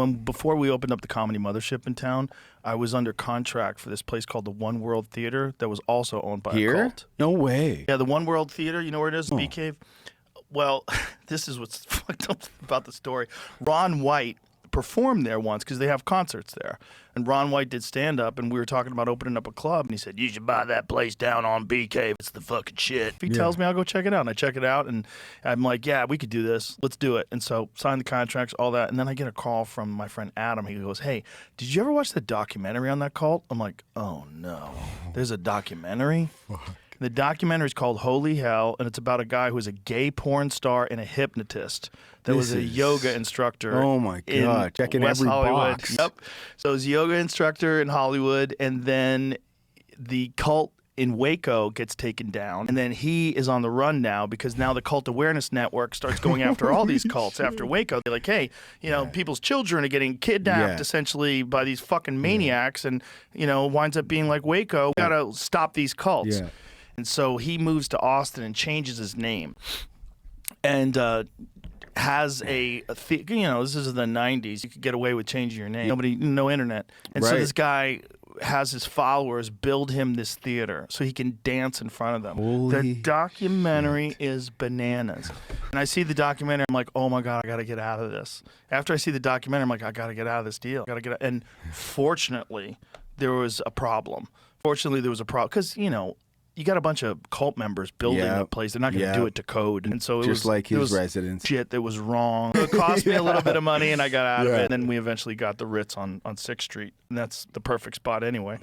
before we opened up the Comedy Mothership in town, I was under contract for this place called the One World Theater that was also owned by a cult. No way. Yeah, the One World Theater. You know where it is? Bee Cave. Well, this is what's fucked up about the story. Ron White performed there once because they have concerts there. And Ron White did stand-up, and we were talking about opening up a club, and he said, you should buy that place down on Bee Cave. It's the fucking shit. If he tells me, I'll go check it out. And I check it out, and I'm like, yeah, we could do this. Let's do it. And so sign the contracts, all that. And then I get a call from my friend Adam. He goes, hey, did you ever watch the documentary on that cult? I'm like, oh, no. There's a documentary? The documentary is called Holy Hell, and it's about a guy who was a gay porn star and a hypnotist that was a yoga instructor. Oh my God! Checking West every Hollywood. box. Yep. So he's a yoga instructor in Hollywood, and then the cult in Waco gets taken down, and then he is on the run now because now the Cult Awareness Network starts going after all these cults after Waco. They're like, hey, you know, people's children are getting kidnapped essentially by these fucking maniacs, and you know, winds up being like Waco. We gotta stop these cults. Yeah. And so he moves to Austin and changes his name, and has you know, this is the 90s. You could get away with changing your name. No internet. And so this guy has his followers build him this theater so he can dance in front of them. The documentary is bananas. And I see the documentary, I'm like, oh my God, I got to get out of this. After I see the documentary, I'm like, I got to get out of this deal. And fortunately, there was a problem. Because, you know, you got a bunch of cult members building a place. They're not going to do it to code. And so it like his residence. Shit that was wrong. It cost me a little bit of money, and I got out of it. And then we eventually got the Ritz on 6th Street. And that's the perfect spot anyway.